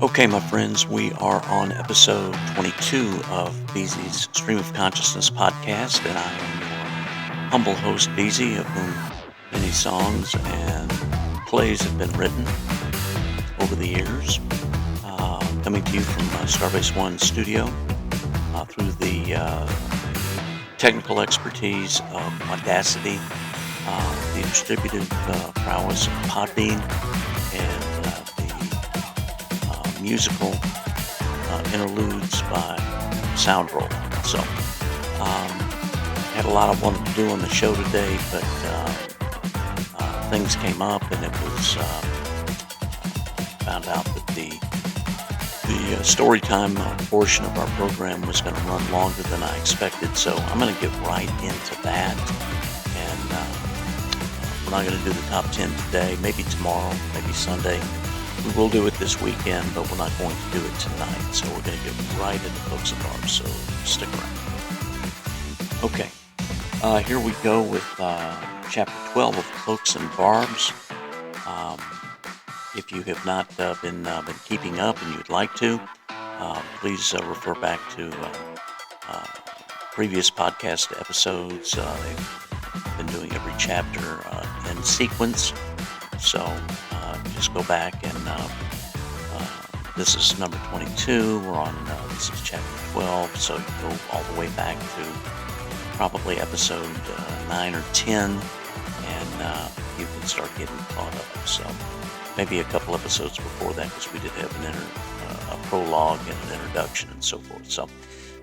Okay, my friends, we are on episode 22 of Beezy's Stream of Consciousness podcast, and I am your humble host, Beezy, of whom many songs and plays have been written over the years. Coming to you from Starbase One studio through the technical expertise of Audacity, the distributive prowess of Podbean, and the musical interludes by Soundroll. So, had a lot I wanted to do on the show today, but things came up, and it was found out that the story time portion of our program was going to run longer than I expected. So I'm going to get right into that, and we're not going to do the top 10 today. Maybe tomorrow, maybe Sunday. We will do it this weekend, but we're not going to do it tonight. So we're going to get right into Cloaks and Barbs, so stick around. Okay, here we go with Chapter 12 of Cloaks and Barbs. If you have not been keeping up and you'd like to, please refer back to previous podcast episodes. They've been doing every chapter in sequence, so just go back and this is number 22. We're on this is chapter 12, so you go all the way back to probably episode 9 or 10, and you can start getting caught up. So maybe a couple episodes before that, because we did have a prologue and an introduction and so forth. So,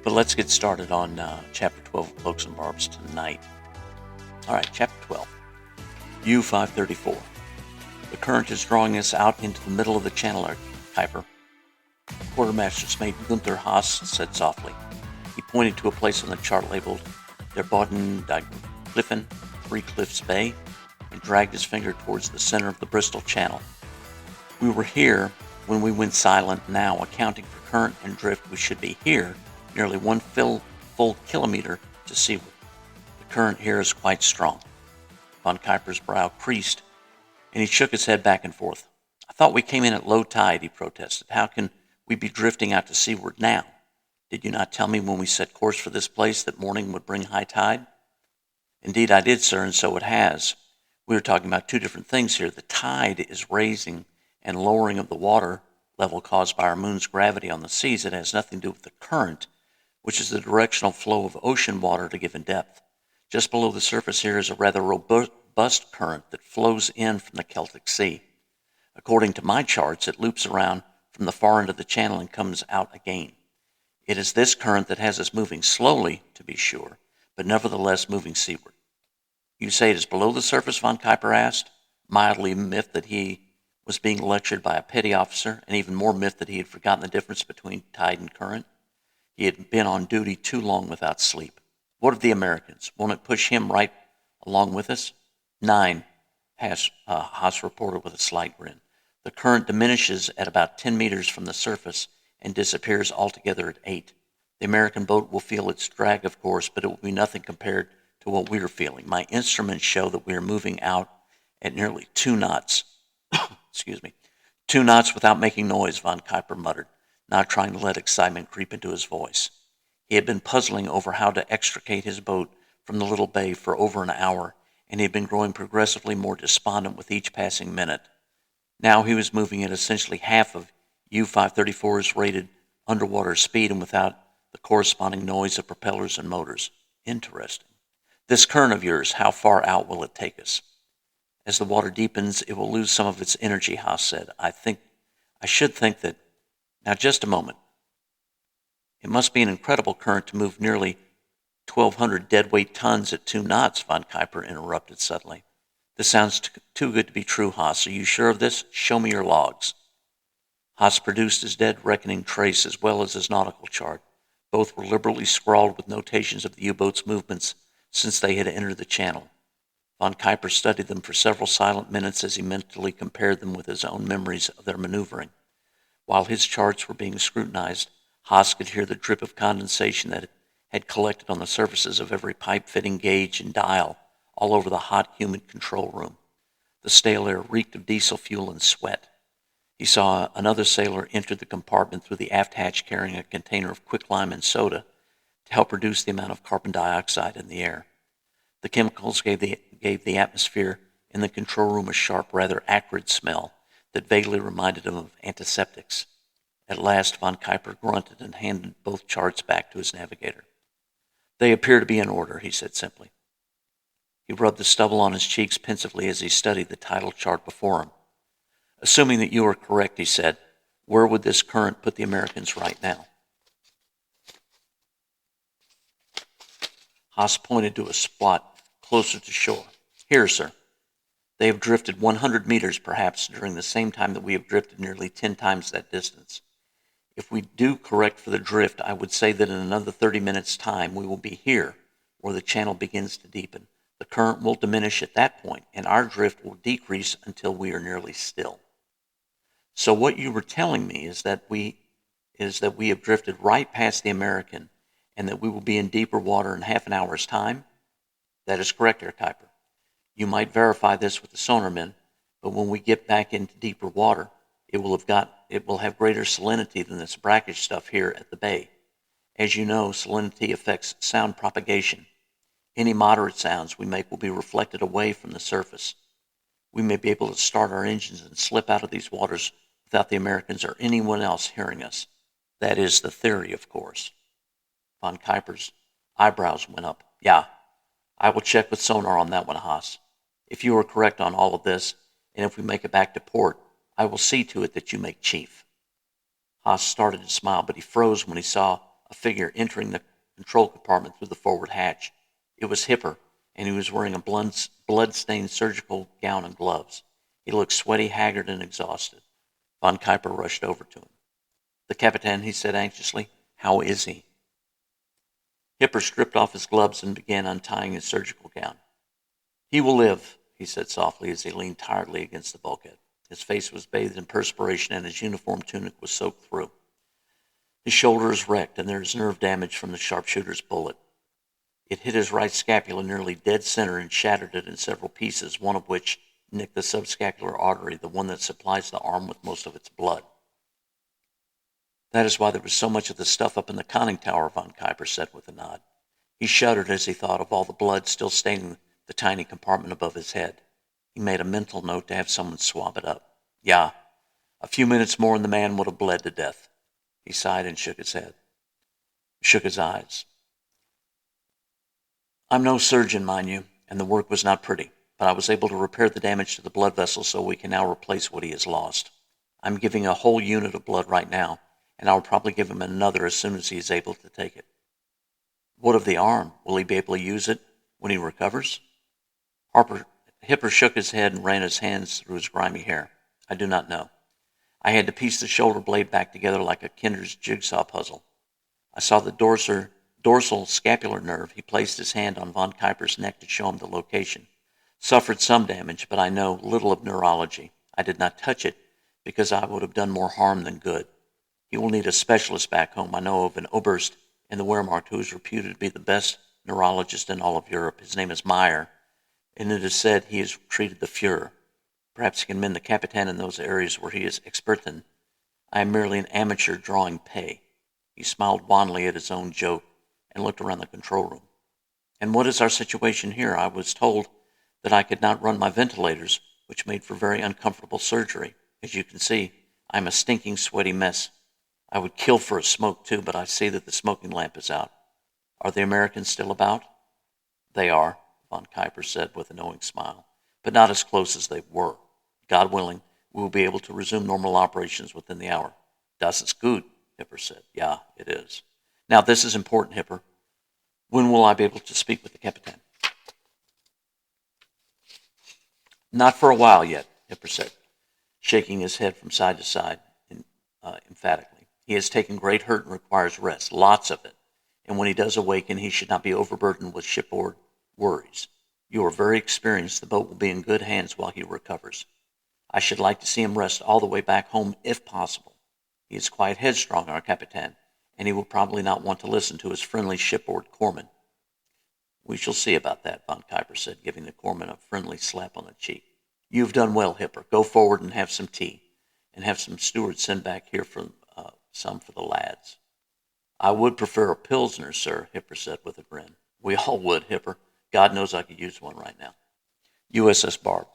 but let's get started on chapter 12 of Cloaks and Barbs tonight. All right, chapter 12, U-534. The current is drawing us out into the middle of the channel, Kuiper. Quartermaster's mate Gunther Haas said softly. He pointed to a place on the chart labeled Der Boden der Kliffen, Three Cliffs Bay, and dragged his finger towards the center of the Bristol Channel. We were here when we went silent. Now, accounting for current and drift, we should be here, nearly one full kilometer to seaward. The current here is quite strong. Von Kuiper's brow creased, and he shook his head back and forth. I thought we came in at low tide, he protested. How can we be drifting out to seaward now? Did you not tell me when we set course for this place that morning would bring high tide? Indeed, I did, sir, and so it has. We were talking about two different things here. The tide is raising and lowering of the water level caused by our moon's gravity on the seas. It has nothing to do with the current, which is the directional flow of ocean water at a given depth. Just below the surface here is a rather robust current that flows in from the Celtic Sea. According to my charts, it loops around from the far end of the channel and comes out again. It is this current that has us moving slowly, to be sure, but nevertheless moving seaward. You say it is below the surface, Von Kuiper asked, mildly miffed that he was being lectured by a petty officer, and even more miffed that he had forgotten the difference between tide and current. He had been on duty too long without sleep. What of the Americans? Won't it push him right along with us? 9, Haas reported with a slight grin. The current diminishes at about 10 meters from the surface and disappears altogether at 8. The American boat will feel its drag, of course, but it will be nothing compared to what we're feeling. My instruments show that we are moving out at nearly 2 knots. Excuse me. 2 knots without making noise, Von Kuiper muttered, not trying to let excitement creep into his voice. He had been puzzling over how to extricate his boat from the little bay for over an hour, and he had been growing progressively more despondent with each passing minute. Now he was moving at essentially half of U-534's rated underwater speed and without the corresponding noise of propellers and motors. Interesting. This current of yours, how far out will it take us? As the water deepens, it will lose some of its energy, Haas said. I should think that... Now, just a moment. It must be an incredible current to move nearly 1,200 deadweight tons at 2 knots, Von Kuiper interrupted suddenly. This sounds too good to be true, Haas. Are you sure of this? Show me your logs. Haas produced his dead reckoning trace as well as his nautical chart. Both were liberally scrawled with notations of the U-boat's movements since they had entered the channel. Von Kuiper studied them for several silent minutes as he mentally compared them with his own memories of their maneuvering. While his charts were being scrutinized, Haas could hear the drip of condensation that had collected on the surfaces of every pipe-fitting gauge and dial all over the hot, humid control room. The stale air reeked of diesel fuel and sweat. He saw another sailor enter the compartment through the aft hatch carrying a container of quicklime and soda to help reduce the amount of carbon dioxide in the air. The chemicals gave the atmosphere in the control room a sharp, rather acrid smell that vaguely reminded him of antiseptics. At last, von Kuiper grunted and handed both charts back to his navigator. "They appear to be in order," he said simply. He rubbed the stubble on his cheeks pensively as he studied the title chart before him. "Assuming that you are correct," he said, "where would this current put the Americans right now?" Haas pointed to a spot closer to shore. "Here, sir. They have drifted 100 meters, perhaps, during the same time that we have drifted nearly 10 times that distance. If we do correct for the drift, I would say that in another 30 minutes' time we will be here, where the channel begins to deepen. The current will diminish at that point, and our drift will decrease until we are nearly still." "So what you were telling me is that we have drifted right past the American, and that we will be in deeper water in half an hour's time?" "That is correct, Herr Kuiper. You might verify this with the sonarmen, but when we get back into deeper water, it will have greater salinity than this brackish stuff here at the bay. As you know, salinity affects sound propagation. Any moderate sounds we make will be reflected away from the surface. We may be able to start our engines and slip out of these waters without the Americans or anyone else hearing us. That is the theory, of course." Von Kuiper's eyebrows went up. "Yeah, I will check with sonar on that one, Haas. If you are correct on all of this, and if we make it back to port, I will see to it that you make chief." Haas started to smile, but he froze when he saw a figure entering the control compartment through the forward hatch. It was Hipper, and he was wearing a blood-stained surgical gown and gloves. He looked sweaty, haggard, and exhausted. Von Kuiper rushed over to him. "The Captain," he said anxiously. "How is he?" Hipper stripped off his gloves and began untying his surgical gown. "He will live," he said softly as he leaned tiredly against the bulkhead. His face was bathed in perspiration and his uniform tunic was soaked through. His shoulder is wrecked and there is nerve damage from the sharpshooter's bullet. It hit his right scapula nearly dead center and shattered it in several pieces, one of which nicked the subscapular artery, the one that supplies the arm with most of its blood. "That is why there was so much of the stuff up in the conning tower," Von Kuiper said with a nod. He shuddered as he thought of all the blood still staining the tiny compartment above his head. He made a mental note to have someone swab it up. "Yeah, a few minutes more and the man would have bled to death." He sighed and shook his eyes. "I'm no surgeon, mind you, and the work was not pretty, but I was able to repair the damage to the blood vessel so we can now replace what he has lost. I'm giving a whole unit of blood right now, and I'll probably give him another as soon as he is able to take it." "What of the arm? Will he be able to use it when he recovers?" Hipper shook his head and ran his hands through his grimy hair. "I do not know. I had to piece the shoulder blade back together like a kinder's jigsaw puzzle. I saw the dorsal scapular nerve." He placed his hand on Von Kuiper's neck to show him the location. "Suffered some damage, but I know little of neurology. I did not touch it because I would have done more harm than good. He will need a specialist back home. I know of an Oberst in the Wehrmacht who is reputed to be the best neurologist in all of Europe. His name is Meyer, and it is said he has treated the Fuhrer. Perhaps he can mend the Capitan in those areas where he is experten. I am merely an amateur drawing pay." He smiled wanly at his own joke and looked around the control room. "And what is our situation here? I was told that I could not run my ventilators, which made for very uncomfortable surgery. As you can see, I am a stinking, sweaty mess. I would kill for a smoke, too, but I see that the smoking lamp is out. Are the Americans still about?" "They are," Von Kuiper said with a knowing smile, "but not as close as they were. God willing, we will be able to resume normal operations within the hour." "Das ist gut," Hipper said. "Yeah, it is. Now, this is important, Hipper. When will I be able to speak with the Capitan?" "Not for a while yet," Hipper said, shaking his head from side to side emphatically. "He has taken great hurt and requires rest, lots of it. And when he does awaken, he should not be overburdened with shipboard worries. You are very experienced. The boat will be in good hands while he recovers. I should like to see him rest all the way back home if possible. He is quite headstrong, our Capitan, and he will probably not want to listen to his friendly shipboard corpsman." "We shall see about that," Von Kuiper said, giving the corpsman a friendly slap on the cheek. "You have done well, Hipper. Go forward and have some tea. and have some stewards send back here for some for the lads. I would prefer a Pilsner, sir, Hipper said with a grin. We all would, Hipper. God knows I could use one right now. USS Barb.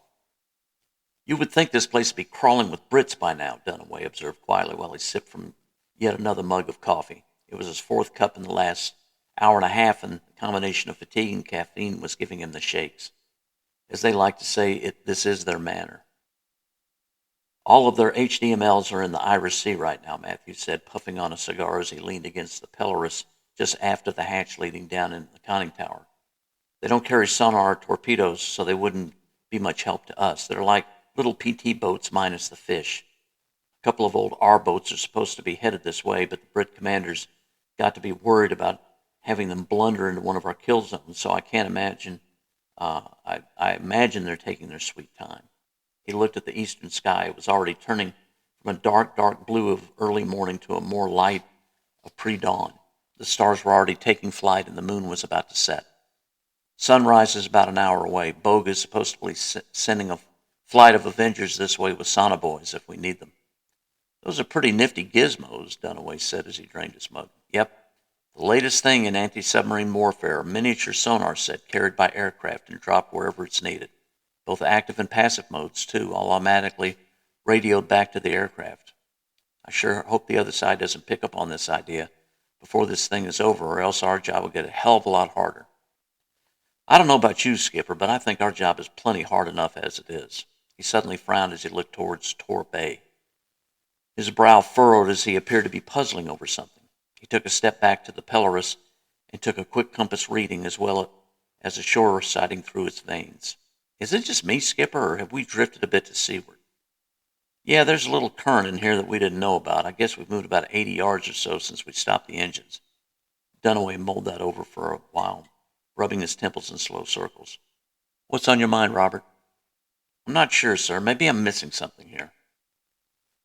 You would think this place would be crawling with Brits by now, Dunaway observed quietly while he sipped from yet another mug of coffee. It was his fourth cup in the last hour and a half, and the combination of fatigue and caffeine was giving him the shakes. As they like to say, this is their manner. All of their HDMLs are in the Irish Sea right now, Matthews said, puffing on a cigar as he leaned against the Pelorus just aft of the hatch leading down in the conning tower. They don't carry sonar or torpedoes, so they wouldn't be much help to us. They're like little PT boats minus the fish. A couple of old R boats are supposed to be headed this way, but the Brit commanders got to be worried about having them blunder into one of our kill zones, so I can't imagine. I imagine they're taking their sweet time. He looked at the eastern sky. It was already turning from a dark, dark blue of early morning to a more light of pre-dawn. The stars were already taking flight, and the moon was about to set. Sunrise is about an hour away. Bogue is supposed to be sending a flight of Avengers this way with sonobuoys if we need them. Those are pretty nifty gizmos, Dunaway said as he drained his mug. Yep. The latest thing in anti-submarine warfare, a miniature sonar set carried by aircraft and dropped wherever it's needed. Both active and passive modes, too, all automatically radioed back to the aircraft. I sure hope the other side doesn't pick up on this idea before this thing is over, or else our job will get a hell of a lot harder. I don't know about you, Skipper, but I think our job is plenty hard enough as it is. He suddenly frowned as he looked towards Tor Bay. His brow furrowed as he appeared to be puzzling over something. He took a step back to the Pelorus and took a quick compass reading as well as a shore sighting through its veins. Is it just me, Skipper, or have we drifted a bit to seaward? Yeah, there's a little current in here that we didn't know about. I guess we've moved about 80 yards or so since we stopped the engines. Dunaway mulled that over for a while, rubbing his temples in slow circles. What's on your mind, Robert? I'm not sure, sir. Maybe I'm missing something here.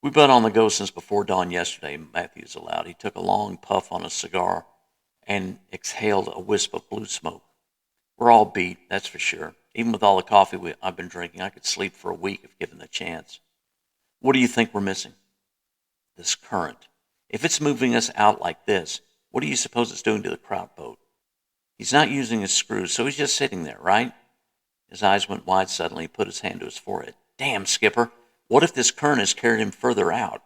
We've been on the go since before dawn yesterday, Matthews allowed. He took a long puff on a cigar and exhaled a wisp of blue smoke. We're all beat, that's for sure. Even with all the coffee I've been drinking, I could sleep for a week if given the chance. What do you think we're missing? This current. If it's moving us out like this, what do you suppose it's doing to the Kraut boat? He's not using his screws, so he's just sitting there, right? His eyes went wide suddenly. He put his hand to his forehead. Damn, Skipper. What if this current has carried him further out?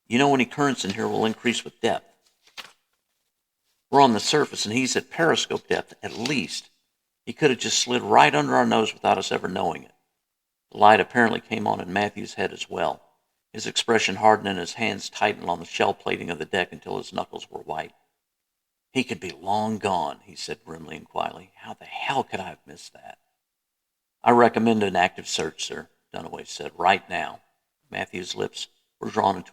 You know, any currents in here will increase with depth. We're on the surface, and he's at periscope depth at least. He could have just slid right under our nose without us ever knowing it. The light apparently came on in Matthew's head as well. His expression hardened and his hands tightened on the shell plating of the deck until his knuckles were white. He could be long gone, he said grimly and quietly. How the hell could I have missed that? I recommend an active search, sir, Dunaway said, right now. Matthew's lips were drawn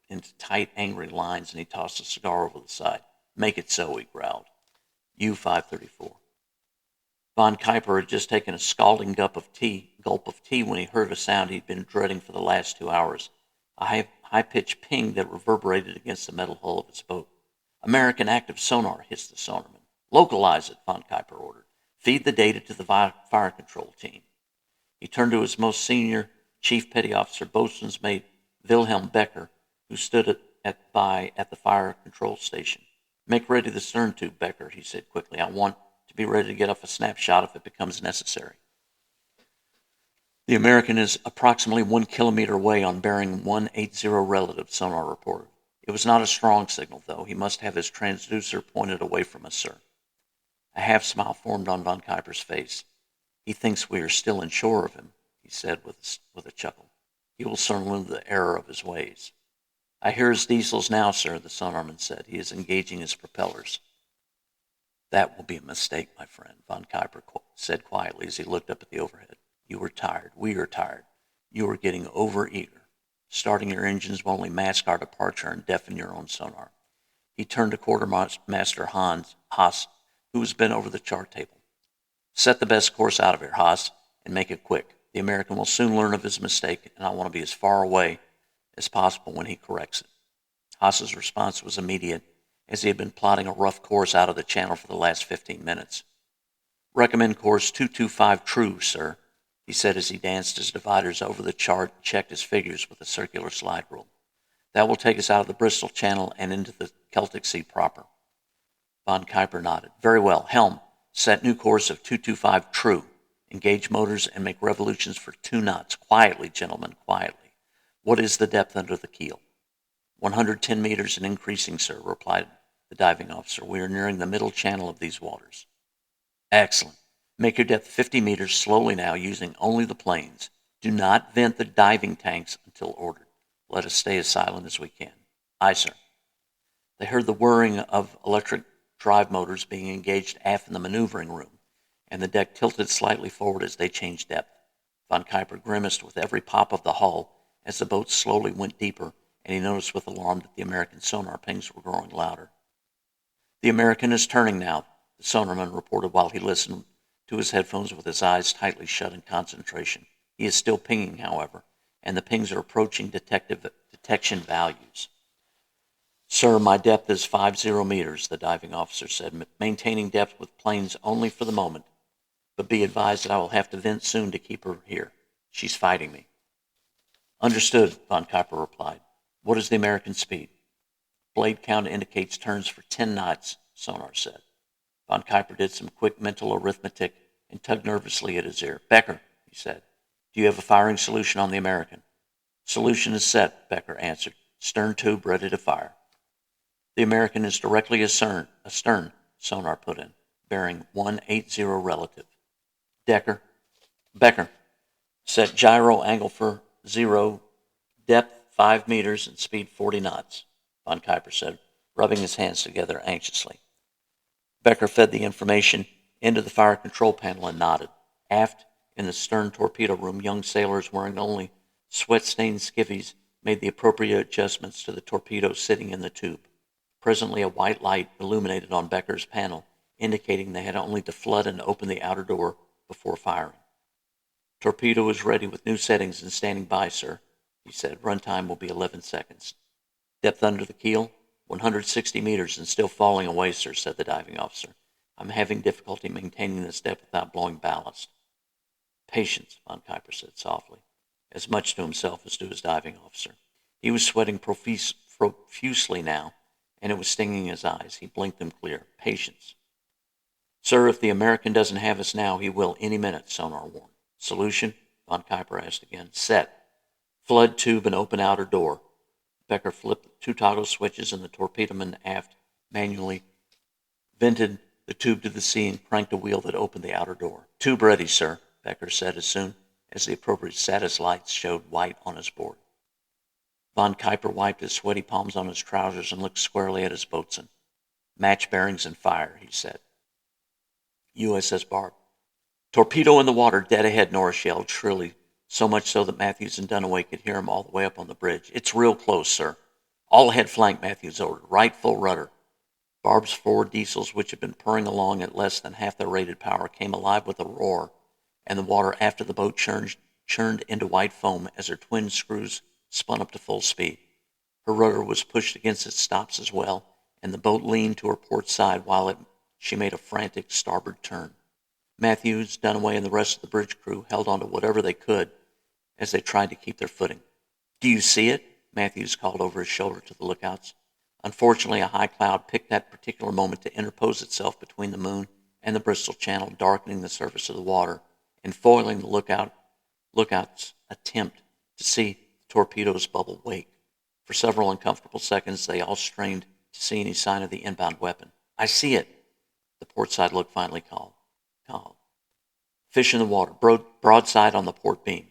into tight, angry lines, and he tossed a cigar over the side. Make it so, he growled. U-534. Von Kuiper had just taken a scalding gulp of tea when he heard a sound he'd been dreading for the last 2 hours, a high-pitched ping that reverberated against the metal hull of his boat. American active sonar, hissed the sonarman. Localize it, Von Kuiper ordered. Feed the data to the fire control team. He turned to his most senior Chief Petty Officer, Boatswain's Mate Wilhelm Becker, who stood by at the fire control station. Make ready the stern tube, Becker, he said quickly. I want to be ready to get off a snapshot if it becomes necessary. The American is approximately 1 kilometer away on bearing 180 relative, sonar reported. It was not a strong signal, though. He must have his transducer pointed away from us, sir. A half-smile formed on Von Kuiper's face. He thinks we are still unsure of him, he said with a chuckle. He will soon learn the error of his ways. I hear his diesels now, sir, the sonarman said. He is engaging his propellers. That will be a mistake, my friend, Von Kuiper said quietly as he looked up at the overhead. You are tired. We are tired. You are getting over-eager. Starting your engines will only mask our departure and deafen your own sonar. He turned to Quartermaster Haas, who has been over the chart table. Set the best course out of here, Haas, and make it quick. The American will soon learn of his mistake, and I want to be as far away as possible when he corrects it. Haas's response was immediate, as he had been plotting a rough course out of the channel for the last 15 minutes. Recommend course 225 true, sir, he said as he danced his dividers over the chart and checked his figures with a circular slide rule. That will take us out of the Bristol Channel and into the Celtic Sea proper. Von Kuiper nodded. Very well. Helm, set new course of 225 true. Engage motors and make revolutions for 2 knots. Quietly, gentlemen, quietly. What is the depth under the keel? 110 meters and increasing, sir, replied the diving officer. We are nearing the middle channel of these waters. Excellent. Make your depth 50 meters slowly now, using only the planes. Do not vent the diving tanks until ordered. Let us stay as silent as we can. Aye, sir. They heard the whirring of electric drive motors being engaged aft in the maneuvering room, and the deck tilted slightly forward as they changed depth. Von Kuiper grimaced with every pop of the hull as the boat slowly went deeper, and he noticed with alarm that the American sonar pings were growing louder. The American is turning now, the sonarman reported while he listened to his headphones with his eyes tightly shut in concentration. He is still pinging, however, and the pings are approaching detection values. Sir, my depth is 50 meters, the diving officer said, maintaining depth with planes only for the moment. But be advised that I will have to vent soon to keep her here. She's fighting me. Understood, Von Kuiper replied. What is the American speed? Blade count indicates turns for 10 knots, sonar said. Von Kuiper did some quick mental arithmetic and tugged nervously at his ear. Becker, he said, do you have a firing solution on the American? Solution is set, Becker answered. Stern tube ready to fire. The American is directly astern, sonar put in, bearing 180 relative. Becker, set gyro angle for 0, depth 5 meters and speed 40 knots, Von Kuiper said, rubbing his hands together anxiously. Becker fed the information into the fire control panel and nodded. Aft, in the stern torpedo room, young sailors wearing only sweat-stained skivvies made the appropriate adjustments to the torpedo sitting in the tube. Presently, a white light illuminated on Becker's panel, indicating they had only to flood and open the outer door before firing. Torpedo is ready with new settings and standing by, sir, he said. Runtime will be 11 seconds. Depth under the keel? 160 meters and still falling away, sir, said the diving officer. I'm having difficulty maintaining this depth without blowing ballast. Patience, Von Kuiper said softly, as much to himself as to his diving officer. He was sweating profusely now, and it was stinging his eyes. He blinked them clear. Patience. Sir, if the American doesn't have us now, he will any minute, sonar warned. Solution? Von Kuiper asked again. Set. Flood tube and open outer door. Becker flipped 2 toggle switches and the torpedoman aft manually vented the tube to the sea and cranked a wheel that opened the outer door. Tube ready, sir, Becker said as soon as the appropriate status lights showed white on his board. Von Kuiper wiped his sweaty palms on his trousers and looked squarely at his boatswain. Match bearings and fire, he said. USS Barb. Torpedo in the water, dead ahead, Norris yelled shrilly, so much so that Matthews and Dunaway could hear him all the way up on the bridge. It's real close, sir. All ahead flank, Matthews ordered. Right full rudder. Barb's forward diesels, which had been purring along at less than half their rated power, came alive with a roar, and the water after the boat churned into white foam as her twin screws spun up to full speed. Her rudder was pushed against its stops as well, and the boat leaned to her port side while she made a frantic starboard turn. Matthews, Dunaway, and the rest of the bridge crew held on to whatever they could as they tried to keep their footing. Do you see it? Matthews called over his shoulder to the lookouts. Unfortunately, a high cloud picked that particular moment to interpose itself between the moon and the Bristol Channel, darkening the surface of the water and foiling the lookouts' attempt to see the torpedo's bubble wake. For several uncomfortable seconds, they all strained to see any sign of the inbound weapon. I see it, the portside look finally called. Fish in the water, broadside on the port beam.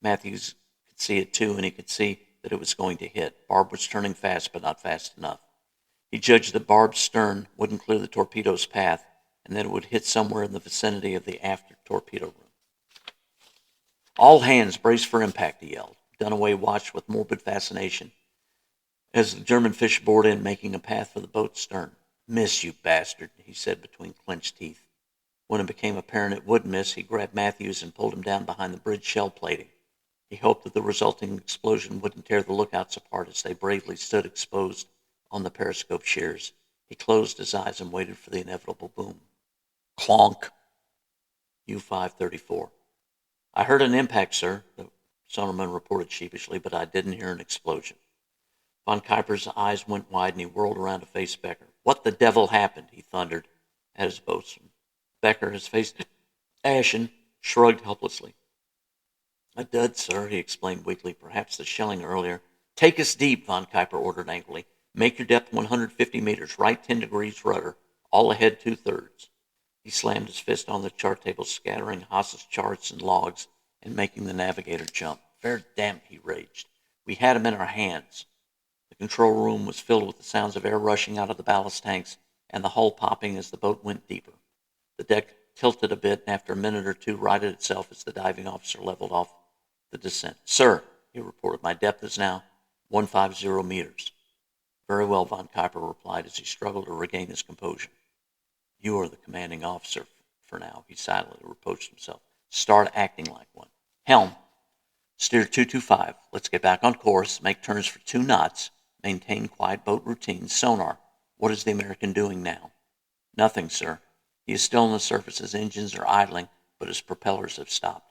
Matthews could see it too, and he could see that it was going to hit. Barb was turning fast, but not fast enough. He judged that Barb's stern wouldn't clear the torpedo's path, and that it would hit somewhere in the vicinity of the after torpedo room. All hands brace for impact, he yelled. Dunaway watched with morbid fascination as the German fish bored in, making a path for the boat's stern. Miss, you bastard, he said between clenched teeth. When it became apparent it would miss, he grabbed Matthews and pulled him down behind the bridge shell plating. He hoped that the resulting explosion wouldn't tear the lookouts apart as they bravely stood exposed on the periscope shears. He closed his eyes and waited for the inevitable boom. Clonk. U-534. I heard an impact, sir, the sonarman reported sheepishly, but I didn't hear an explosion. Von Kuiper's eyes went wide and he whirled around to face Becker. What the devil happened? He thundered at his boatswain. Becker, his face ashen, shrugged helplessly. A dud, sir, he explained weakly. Perhaps the shelling earlier. Take us deep, Von Kuiper ordered angrily. Make your depth 150 meters, right 10 degrees rudder, all ahead 2/3. He slammed his fist on the chart table, scattering Haas's charts and logs and making the navigator jump. Verdammt, he raged. We had him in our hands. The control room was filled with the sounds of air rushing out of the ballast tanks and the hull popping as the boat went deeper. The deck tilted a bit, and after a minute or two righted itself as the diving officer leveled off the descent. Sir, he reported, my depth is now 150 meters. Very well, Von Kuiper replied as he struggled to regain his composure. You are the commanding officer for now, he silently reproached himself. Start acting like one. Helm, steer 225. Let's get back on course, make turns for 2 knots, maintain quiet boat routine. Sonar, what is the American doing now? Nothing, sir. He is still on the surface. His engines are idling, but his propellers have stopped.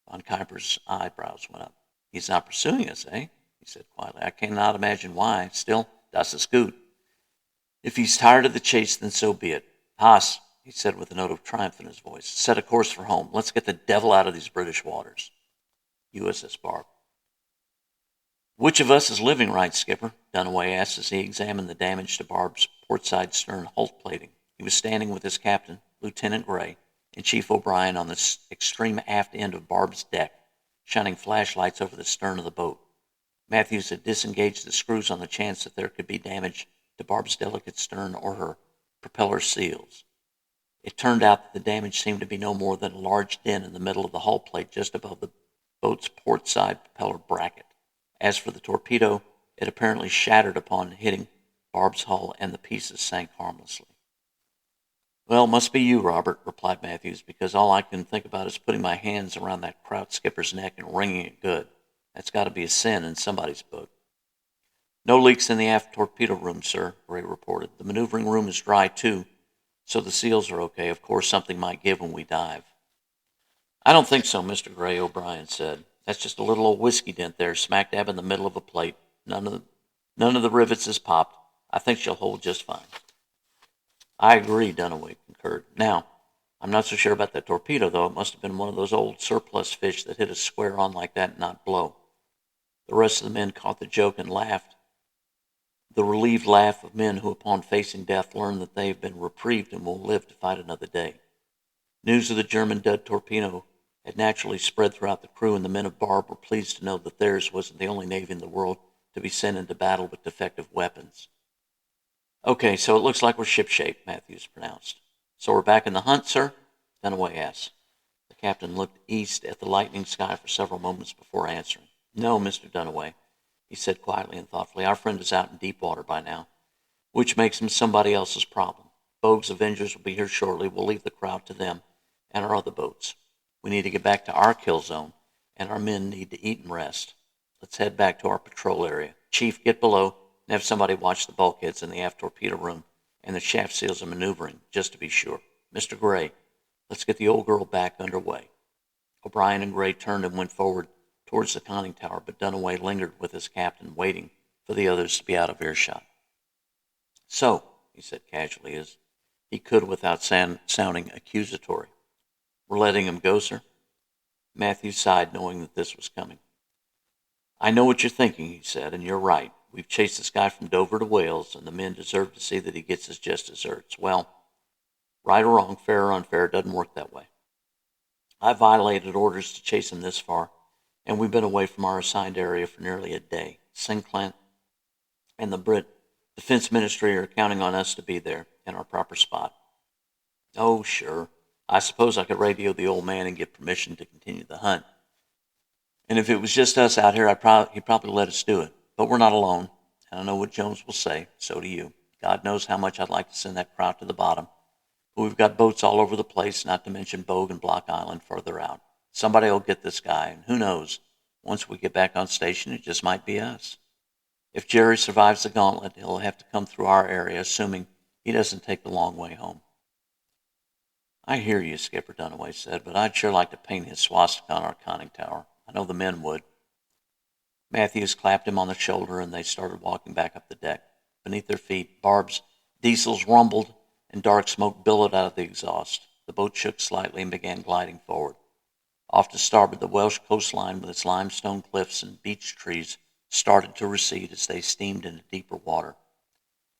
Von Kuiper's eyebrows went up. He's not pursuing us, eh? He said quietly. I cannot imagine why. Still, das ist gut. If he's tired of the chase, then so be it. Haas, he said with a note of triumph in his voice, set a course for home. Let's get the devil out of these British waters. USS Barb. Which of us is living right, Skipper? Dunaway asked as he examined the damage to Barb's portside stern hull plating. He was standing with his captain, Lieutenant Gray, and Chief O'Brien on the extreme aft end of Barb's deck, shining flashlights over the stern of the boat. Matthews had disengaged the screws on the chance that there could be damage to Barb's delicate stern or her propeller seals. It turned out that the damage seemed to be no more than a large dent in the middle of the hull plate just above the boat's port side propeller bracket. As for the torpedo, it apparently shattered upon hitting Barb's hull, and the pieces sank harmlessly. Well, it must be you, Robert, replied Matthews, because all I can think about is putting my hands around that kraut skipper's neck and wringing it good. That's got to be a sin in somebody's book. No leaks in the aft torpedo room, sir, Gray reported. The maneuvering room is dry, too, so the seals are okay. Of course, something might give when we dive. I don't think so, Mr. Gray, O'Brien said. That's just a little old whiskey dent there, smack dab in the middle of a plate. None of the rivets has popped. I think she'll hold just fine. I agree, Dunaway concurred. Now, I'm not so sure about that torpedo, though. It must have been one of those old surplus fish that hit us square on like that and not blow. The rest of the men caught the joke and laughed. The relieved laugh of men who, upon facing death, learn that they have been reprieved and will live to fight another day. News of the German dud torpedo had naturally spread throughout the crew, and the men of Barb were pleased to know that theirs wasn't the only navy in the world to be sent into battle with defective weapons. Okay, so it looks like we're shipshape, Matthews pronounced. So we're back in the hunt, sir? Dunaway asked. The captain looked east at the lightning sky for several moments before answering. No, Mr. Dunaway, he said quietly and thoughtfully. Our friend is out in deep water by now, which makes him somebody else's problem. Bogue's Avengers will be here shortly. We'll leave the crowd to them and our other boats. We need to get back to our kill zone, and our men need to eat and rest. Let's head back to our patrol area. Chief, get below and have somebody watch the bulkheads in the aft torpedo room and the shaft seals are maneuvering, just to be sure. Mr. Gray, let's get the old girl back underway. O'Brien and Gray turned and went forward towards the conning tower, but Dunaway lingered with his captain, waiting for the others to be out of earshot. So, he said casually, as he could without sounding accusatory, we're letting him go, sir? Matthews sighed, knowing that this was coming. I know what you're thinking, he said, and you're right. We've chased this guy from Dover to Wales, and the men deserve to see that he gets his just desserts. Well, right or wrong, fair or unfair, it doesn't work that way. I violated orders to chase him this far, and we've been away from our assigned area for nearly a day. Sinclair and the Brit Defense Ministry are counting on us to be there in our proper spot. Oh, sure. I suppose I could radio the old man and get permission to continue the hunt. And if it was just us out here, he'd probably let us do it. But we're not alone, and I know what Jones will say. So do you. God knows how much I'd like to send that crowd to the bottom. But we've got boats all over the place, not to mention Bogue and Block Island further out. Somebody will get this guy, and who knows, once we get back on station, it just might be us. If Jerry survives the gauntlet, he'll have to come through our area, assuming he doesn't take the long way home. I hear you, Skipper Dunaway said, but I'd sure like to paint his swastika on our conning tower. I know the men would. Matthews clapped him on the shoulder, and they started walking back up the deck. Beneath their feet, Barb's diesels rumbled, and dark smoke billowed out of the exhaust. The boat shook slightly and began gliding forward. Off to starboard, the Welsh coastline with its limestone cliffs and beech trees started to recede as they steamed into deeper water.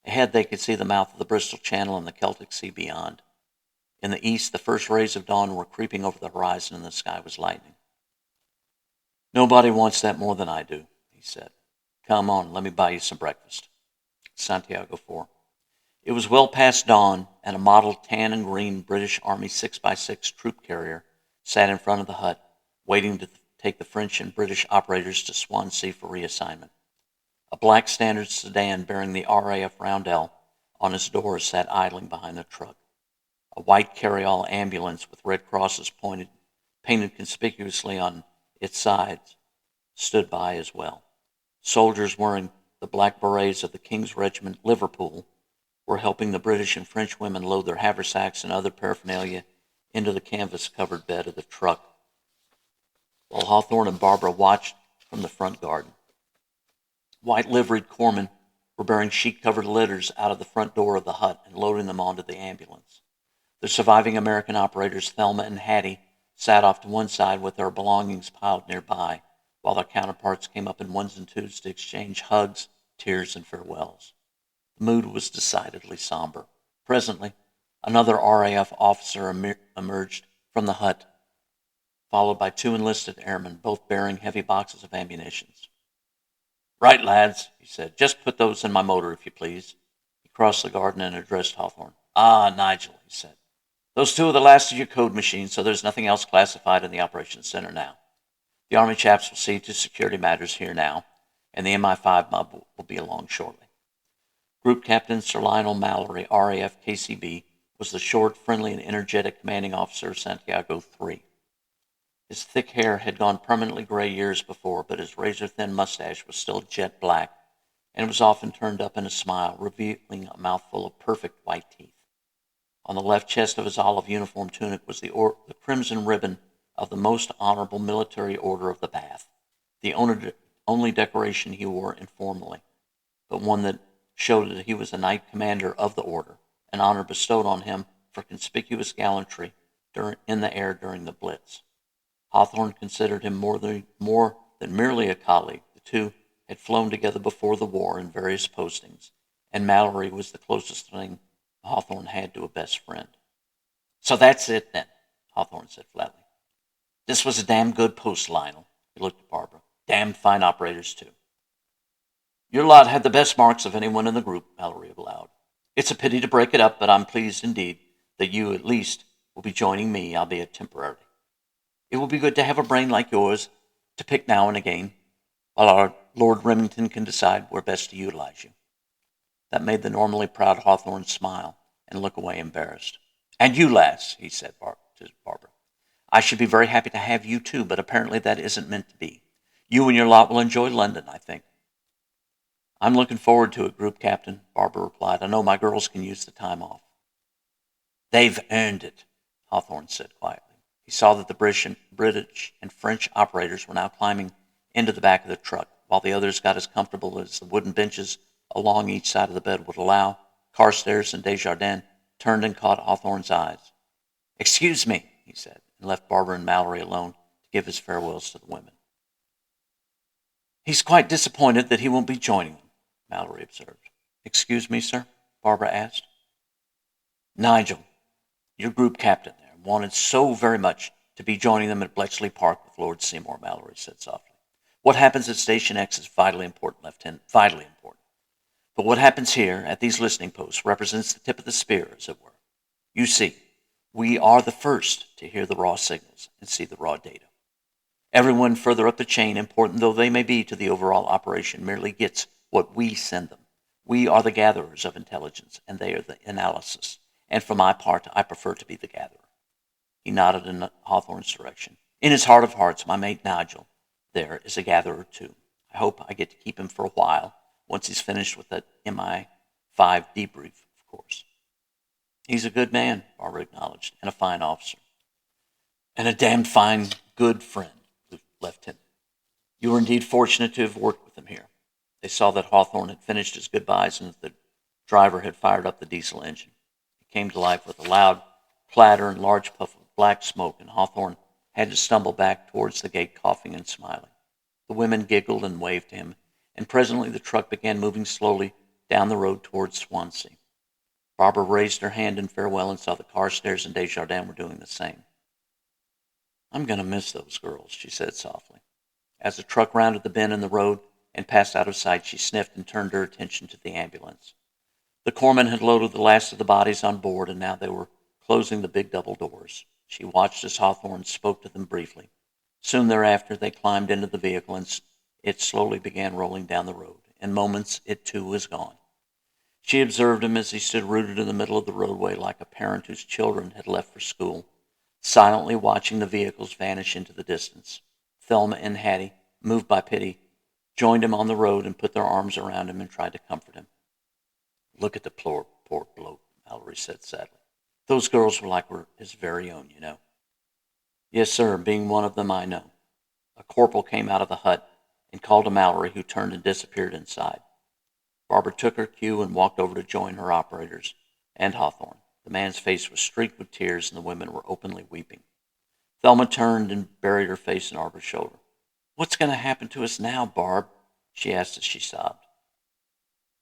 Ahead, they could see the mouth of the Bristol Channel and the Celtic Sea beyond. In the east, the first rays of dawn were creeping over the horizon, and the sky was lightening. Nobody wants that more than I do, he said. Come on, let me buy you some breakfast. Santiago 4. It was well past dawn, and a model tan and green British Army 6x6 troop carrier sat in front of the hut, waiting to take the French and British operators to Swansea for reassignment. A black standard sedan bearing the RAF roundel on its doors sat idling behind the truck. A white carry-all ambulance with red crosses painted conspicuously on its sides stood by as well. Soldiers wearing the black berets of the King's Regiment Liverpool were helping the British and French women load their haversacks and other paraphernalia into the canvas-covered bed of the truck, while Hawthorne and Barbara watched from the front garden. White-liveried corpsmen were bearing sheet-covered litters out of the front door of the hut and loading them onto the ambulance. The surviving American operators, Thelma and Hattie, sat off to one side with their belongings piled nearby, while their counterparts came up in ones and twos to exchange hugs, tears, and farewells. The mood was decidedly somber. Presently, another RAF officer emerged from the hut, followed by two enlisted airmen, both bearing heavy boxes of ammunition. Right, lads, he said. Just put those in my motor, if you please. He crossed the garden and addressed Hawthorne. Ah, Nigel, he said. Those two are the last of your code machines, so there's nothing else classified in the operations center now. The Army chaps will see to security matters here now, and the MI5 mob will be along shortly. Group Captain Sir Lionel Mallory, RAF KCB, was the short, friendly, and energetic commanding officer of Santiago 3. His thick hair had gone permanently gray years before, but his razor-thin mustache was still jet black, and it was often turned up in a smile, revealing a mouthful of perfect white teeth. On the left chest of his olive uniform tunic was the crimson ribbon of the Most Honorable Military Order of the Bath, the only decoration he wore informally, but one that showed that he was a knight commander of the order, an honor bestowed on him for conspicuous gallantry in the air during the Blitz. Hawthorne considered him more than merely a colleague. The two had flown together before the war in various postings, and Mallory was the closest thing Hawthorne had to a best friend. So that's it, then, Hawthorne said flatly. This was a damn good post, Lionel. He looked at Barbara. Damn fine operators, too. Your lot had the best marks of anyone in the group, Mallory allowed. It's a pity to break it up, but I'm pleased indeed that you, at least, will be joining me, albeit temporarily. It will be good to have a brain like yours to pick now and again, while our Lord Remington can decide where best to utilize you. That made the normally proud Hawthorne smile and look away embarrassed. And you, lass, he said to Barbara. I should be very happy to have you too, but apparently that isn't meant to be. You and your lot will enjoy London, I think. I'm looking forward to it, Group Captain, Barbara replied. I know my girls can use the time off. They've earned it, Hawthorne said quietly. He saw that the British and French operators were now climbing into the back of the truck, while the others got as comfortable as the wooden benches along each side of the bed would allow. Carstairs and Desjardins turned and caught Hawthorne's eyes. Excuse me, he said, and left Barbara and Mallory alone to give his farewells to the women. He's quite disappointed that he won't be joining them, Mallory observed. Excuse me, sir? Barbara asked. Nigel, your group captain there, wanted so very much to be joining them at Bletchley Park with Lord Seymour, Mallory said softly. What happens at Station X is vitally important, Lieutenant, vitally important. But what happens here, at these listening posts, represents the tip of the spear, as it were. You see, we are the first to hear the raw signals and see the raw data. Everyone further up the chain, important though they may be to the overall operation, merely gets what we send them. We are the gatherers of intelligence, and they are the analysis. And for my part, I prefer to be the gatherer. He nodded in Hawthorne's direction. In his heart of hearts, my mate Nigel there is a gatherer too. I hope I get to keep him for a while, once he's finished with that MI5 debrief, of course. He's a good man, Barbara acknowledged, and a fine officer. And a damned fine, good friend, Lieutenant. You were indeed fortunate to have worked with him here. They saw that Hawthorne had finished his goodbyes and that the driver had fired up the diesel engine. It came to life with a loud clatter and large puff of black smoke, and Hawthorne had to stumble back towards the gate, coughing and smiling. The women giggled and waved to him, and presently the truck began moving slowly down the road towards Swansea. Barbara raised her hand in farewell and saw that Carstairs and Desjardins were doing the same. I'm going to miss those girls, she said softly. As the truck rounded the bend in the road and passed out of sight, she sniffed and turned her attention to the ambulance. The corpsman had loaded the last of the bodies on board, and now they were closing the big double doors. She watched as Hawthorne spoke to them briefly. Soon thereafter, they climbed into the vehicle, and it slowly began rolling down the road. In moments, it too was gone. She observed him as he stood rooted in the middle of the roadway like a parent whose children had left for school, silently watching the vehicles vanish into the distance. Thelma and Hattie, moved by pity, joined him on the road and put their arms around him and tried to comfort him. Look at the poor bloke, Mallory said sadly. Those girls were like his very own, you know. Yes, sir, being one of them, I know. A corporal came out of the hut and called to Mallory, who turned and disappeared inside. Barbara took her cue and walked over to join her operators and Hawthorne. The man's face was streaked with tears, and the women were openly weeping. Thelma turned and buried her face in Barbara's shoulder. What's going to happen to us now, Barb? She asked as she sobbed.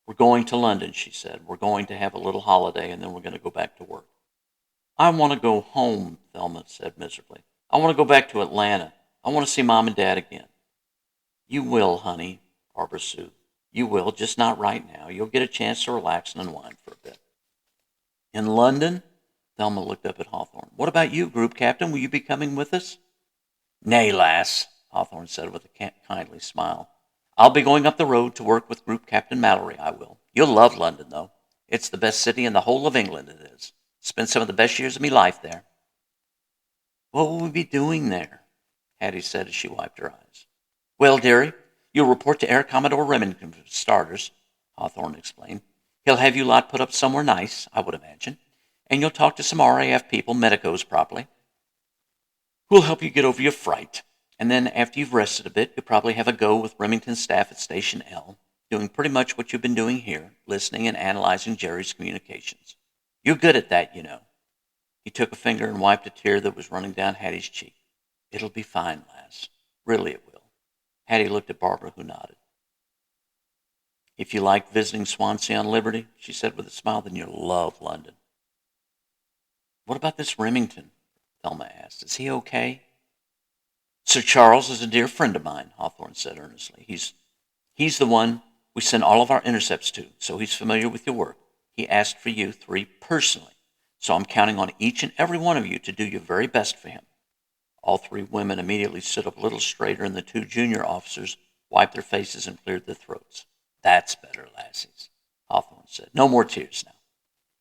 We're going to London, she said. We're going to have a little holiday, and then we're going to go back to work. I want to go home, Thelma said miserably. I want to go back to Atlanta. I want to see Mom and Dad again. You will, honey, Barbara soothed. You will, just not right now. You'll get a chance to relax and unwind for a bit. In London? Thelma looked up at Hawthorne. What about you, Group Captain? Will you be coming with us? Nay, lass, Hawthorne said with a kindly smile. I'll be going up the road to work with Group Captain Mallory, I will. You'll love London, though. It's the best city in the whole of England, it is. Spent some of the best years of me life there. What will we be doing there? Hattie said as she wiped her eyes. Well, dearie, you'll report to Air Commodore Remington for starters, Hawthorne explained. He'll have you lot put up somewhere nice, I would imagine, and you'll talk to some RAF people, medicos properly, who'll help you get over your fright. And then after you've rested a bit, you'll probably have a go with Remington's staff at Station L, doing pretty much what you've been doing here, listening and analyzing Jerry's communications. You're good at that, you know. He took a finger and wiped a tear that was running down Hattie's cheek. It'll be fine, lass. Really it will. Hattie looked at Barbara, who nodded. If you like visiting Swansea on Liberty, she said with a smile, then you'll love London. What about this Remington? Thelma asked. Is he okay? Sir Charles is a dear friend of mine, Hawthorne said earnestly. He's the one we send all of our intercepts to, so he's familiar with your work. He asked for you three personally, so I'm counting on each and every one of you to do your very best for him. All three women immediately stood up a little straighter, and the two junior officers wiped their faces and cleared their throats. That's better, lassies, Hawthorne said. No more tears now.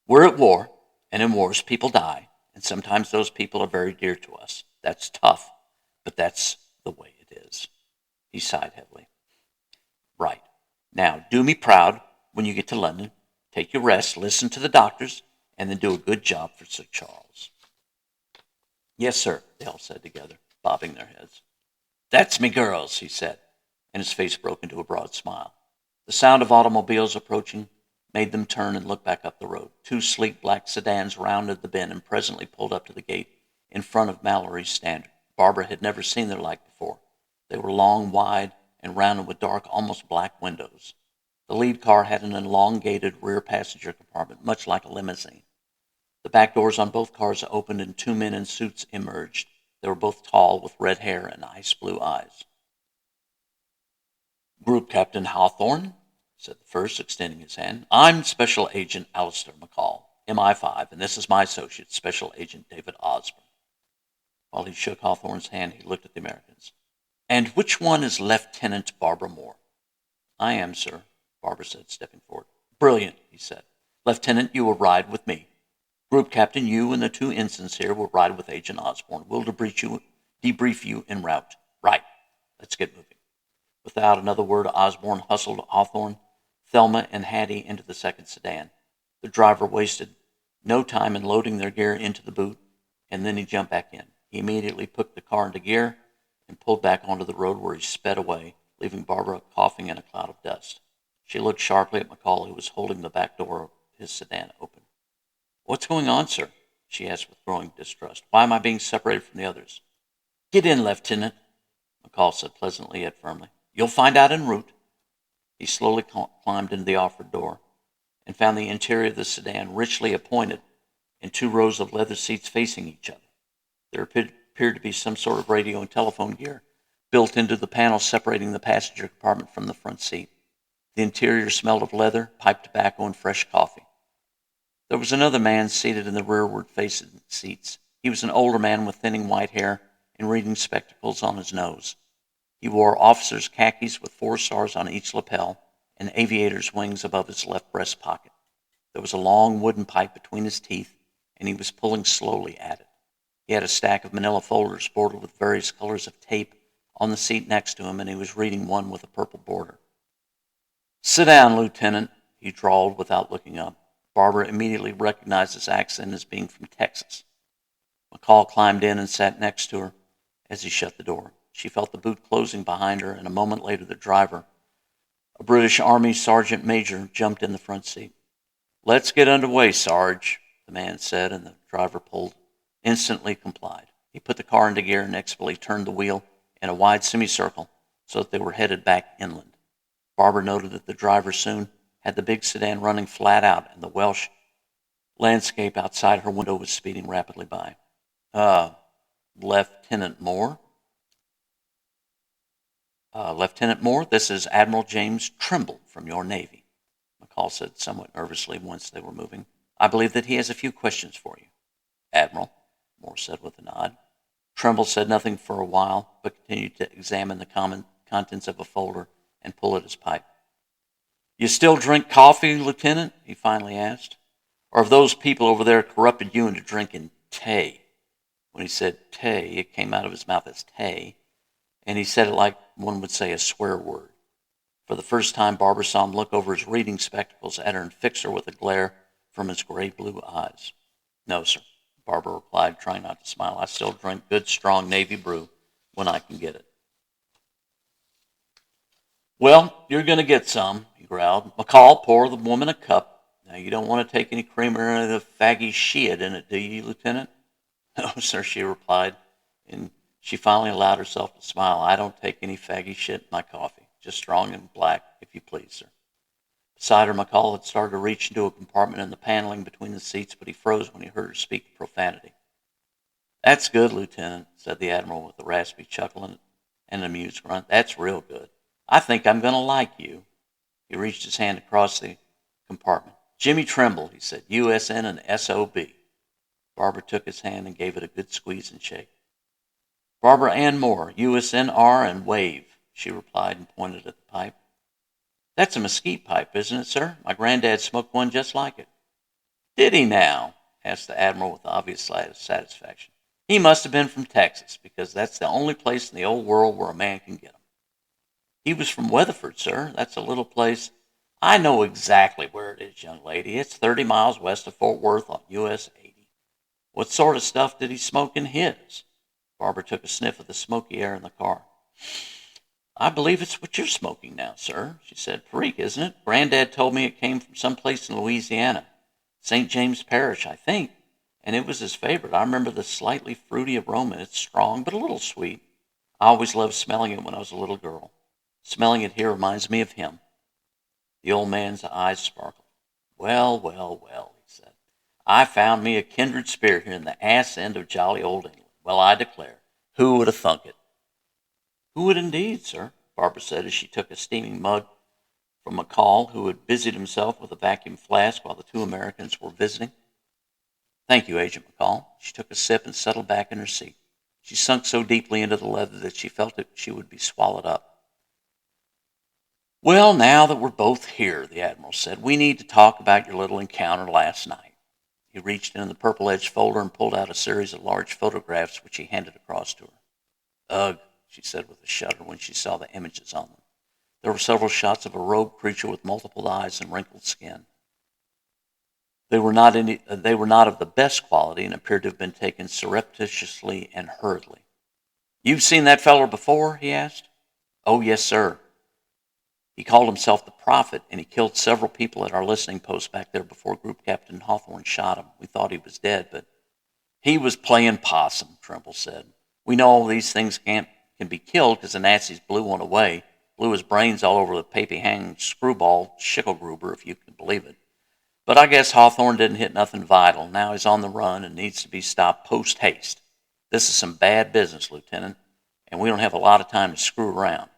We're at war, and in wars people die, and sometimes those people are very dear to us. That's tough, but that's the way it is. He sighed heavily. Right. Now, do me proud when you get to London. Take your rest, listen to the doctors, and then do a good job for Sir Charles. Yes, sir, they all said together, bobbing their heads. That's me girls, he said, and his face broke into a broad smile. The sound of automobiles approaching made them turn and look back up the road. Two sleek black sedans rounded the bend and presently pulled up to the gate in front of Mallory's Standard. Barbara had never seen their like before. They were long, wide, and rounded with dark, almost black windows. The lead car had an elongated rear passenger compartment, much like a limousine. The back doors on both cars opened and two men in suits emerged. They were both tall, with red hair and ice blue eyes. Group Captain Hawthorne, said the first, extending his hand. I'm Special Agent Alistair McCall, MI5, and this is my associate, Special Agent David Osborne. While he shook Hawthorne's hand, he looked at the Americans. And which one is Lieutenant Barbara Moore? I am, sir, Barbara said, stepping forward. Brilliant, he said. Lieutenant, you will ride with me. Group Captain, you and the two ensigns here will ride with Agent Osborne. We'll debrief you en route. Right. Let's get moving. Without another word, Osborne hustled Hawthorne, Thelma, and Hattie into the second sedan. The driver waited No time in loading their gear into the boot, and then he jumped back in. He immediately put the car into gear and pulled back onto the road where he sped away, leaving Barbara coughing in a cloud of dust. She looked sharply at McCall, who was holding the back door of his sedan open. "What's going on, sir?" she asked with growing distrust. "Why am I being separated from the others?" "Get in, Lieutenant," McCall said pleasantly yet firmly. "You'll find out en route." He slowly climbed into the offered door and found the interior of the sedan richly appointed in 2 rows of leather seats facing each other. There appeared to be some sort of radio and telephone gear built into the panel separating the passenger compartment from the front seat. The interior smelled of leather, pipe tobacco, and fresh coffee. There was another man seated in the rearward-facing seats. He was an older man with thinning white hair and reading spectacles on his nose. He wore officer's khakis with 4 stars on each lapel and aviator's wings above his left breast pocket. There was a long wooden pipe between his teeth, and he was pulling slowly at it. He had a stack of manila folders bordered with various colors of tape on the seat next to him, and he was reading one with a purple border. "Sit down, Lieutenant," he drawled without looking up. Barbara immediately recognized his accent as being from Texas. McCall climbed in and sat next to her as he shut the door. She felt the boot closing behind her, and a moment later the driver, a British Army Sergeant Major, jumped in the front seat. "Let's get underway, Sarge," the man said, and the driver instantly complied. He put the car into gear and expertly turned the wheel in a wide semicircle so that they were headed back inland. Barbara noted that the driver soon had the big sedan running flat out, and the Welsh landscape outside her window was speeding rapidly by. Lieutenant Moore? Lieutenant Moore, this is Admiral James Trimble from your Navy," McCall said somewhat nervously once they were moving. "I believe that he has a few questions for you." "Admiral," Moore said with a nod. Trimble said nothing for a while, but continued to examine the contents of a folder and pull at his pipe. "You still drink coffee, Lieutenant?" he finally asked. "Or have those people over there corrupted you into drinking tea?" When he said tea, it came out of his mouth as tay, and he said it like one would say a swear word. For the first time, Barbara saw him look over his reading spectacles at her and fix her with a glare from his gray-blue eyes. "No, sir," Barbara replied, trying not to smile. "I still drink good, strong Navy brew when I can get it." "Well, you're going to get some," he growled. "McCall, pour the woman a cup. Now, you don't want to take any cream or any of the faggy shit in it, do you, Lieutenant?" "No, sir," she replied, and she finally allowed herself to smile. "I don't take any faggy shit in my coffee. Just strong and black, if you please, sir." Beside her, McCall had started to reach into a compartment in the paneling between the seats, but he froze when he heard her speak profanity. "That's good, Lieutenant," said the Admiral with a raspy chuckle and an amused grunt. "That's real good. I think I'm going to like you." He reached his hand across the compartment. "Jimmy Trimble," he said, "USN and SOB." Barbara took his hand and gave it a good squeeze and shake. "Barbara Ann Moore, USNR and WAVE," she replied and pointed at the pipe. "That's a mesquite pipe, isn't it, sir? My granddad smoked one just like it." "Did he now?" asked the Admiral with obvious satisfaction. "He must have been from Texas, because that's the only place in the old world where a man can get 'em." "He was from Weatherford, sir. That's a little place—" "I know exactly where it is, young lady. It's 30 miles west of Fort Worth on US 80. What sort of stuff did he smoke in his?" Barbara took a sniff of the smoky air in the car. "I believe it's what you're smoking now, sir," she said. "Perique, isn't it? Granddad told me it came from some place in Louisiana. St. James Parish, I think. And it was his favorite. I remember the slightly fruity aroma. It's strong, but a little sweet. I always loved smelling it when I was a little girl. Smelling it here reminds me of him." The old man's eyes sparkled. "Well, well, well," he said. "I found me a kindred spirit here in the ass end of jolly old England. Well, I declare, who would have thunk it?" "Who would indeed, sir?" Barbara said as she took a steaming mug from McCall, who had busied himself with a vacuum flask while the two Americans were visiting. "Thank you, Agent McCall." She took a sip and settled back in her seat. She sunk so deeply into the leather that she felt that she would be swallowed up. "Well, now that we're both here," the Admiral said, "we need to talk about your little encounter last night." He reached into the purple-edged folder and pulled out a series of large photographs, which he handed across to her. "Ugh," she said with a shudder when she saw the images on them. There were several shots of a robed creature with multiple eyes and wrinkled skin. They were not of the best quality and appeared to have been taken surreptitiously and hurriedly. "You've seen that feller before?" he asked. "Oh, yes, sir. He called himself the Prophet, and he killed several people at our listening post back there before Group Captain Hawthorne shot him. We thought he was dead, but he was playing possum," Trimble said. "We know all these things can be killed because the Nazis blew one away, blew his brains all over the papy-hanged screwball Schickelgruber, if you can believe it. But I guess Hawthorne didn't hit nothing vital. Now he's on the run and needs to be stopped post-haste. This is some bad business, Lieutenant, and we don't have a lot of time to screw around."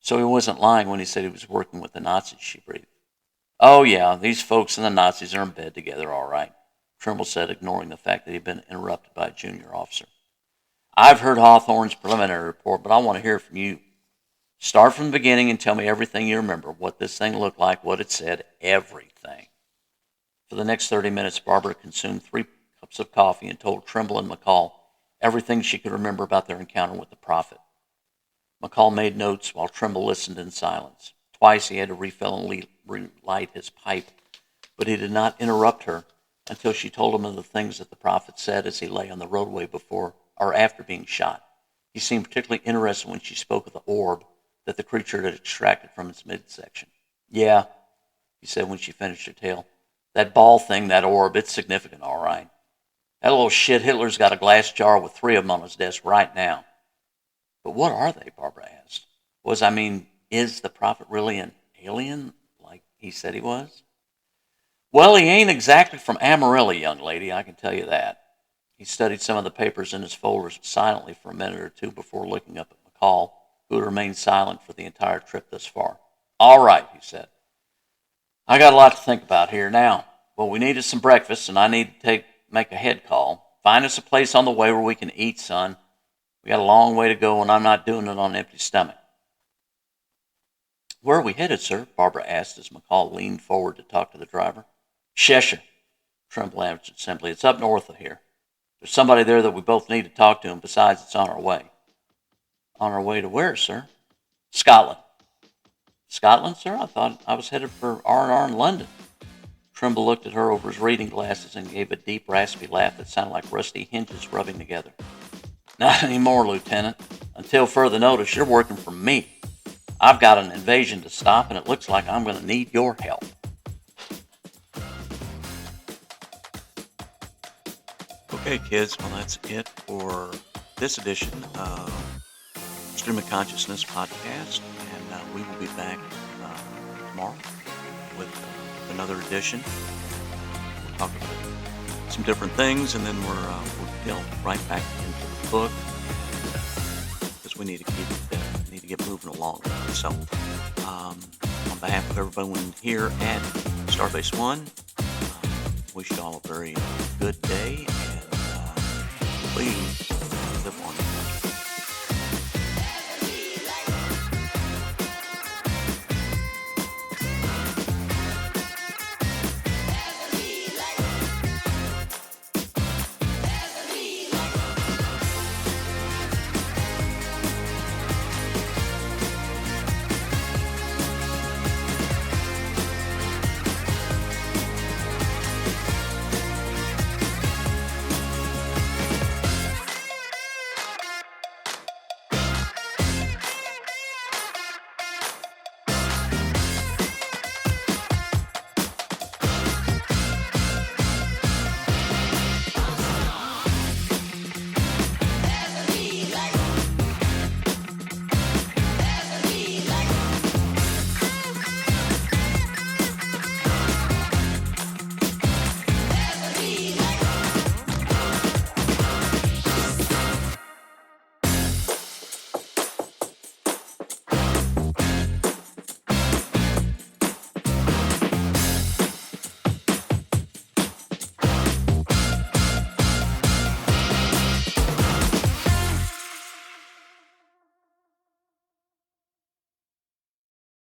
"So he wasn't lying when he said he was working with the Nazis," she breathed. "Oh, yeah, these folks and the Nazis are in bed together, all right," Trimble said, ignoring the fact that he'd been interrupted by a junior officer. "I've heard Hawthorne's preliminary report, but I want to hear from you. Start from the beginning and tell me everything you remember, what this thing looked like, what it said, everything." For the next 30 minutes, Barbara consumed 3 cups of coffee and told Trimble and McCall everything she could remember about their encounter with the Prophet. McCall made notes while Trimble listened in silence. Twice he had to refill and relight his pipe, but he did not interrupt her until she told him of the things that the Prophet said as he lay on the roadway before or after being shot. He seemed particularly interested when she spoke of the orb that the creature had extracted from its midsection. "Yeah," he said when she finished her tale. "That ball thing, that orb, it's significant, all right. That little shit Hitler's got a glass jar with 3 of them on his desk right now." "But what are they?" Barbara asked. Is the Prophet really an alien like he said he was? "Well, he ain't exactly from Amarillo, young lady, I can tell you that." He studied some of the papers in his folders silently for a minute or two before looking up at McCall, who had remained silent for the entire trip thus far. "All right," he said. "I got a lot to think about here now. Well, we needed some breakfast, and I need to make a head call. Find us a place on the way where we can eat, son. We got a long way to go, and I'm not doing it on an empty stomach." "Where are we headed, sir?" Barbara asked as McCall leaned forward to talk to the driver. "Cheshire," Trimble answered simply. "It's up north of here. There's somebody there that we both need to talk to, and besides, it's on our way." "On our way to where, sir?" "Scotland." "Scotland, sir? I thought I was headed for R&R in London." Trimble looked at her over his reading glasses and gave a deep, raspy laugh that sounded like rusty hinges rubbing together. "Not anymore, Lieutenant. Until further notice, you're working for me. I've got an invasion to stop, and it looks like I'm going to need your help." Okay, kids, well, that's it for this edition of Stream of Consciousness podcast, and we will be back tomorrow with another edition. We'll talk about some different things, and then we'll right back into the book because we need to get moving along. So, on behalf of everyone here at Starbase One, wish you all a very good day, and please live on.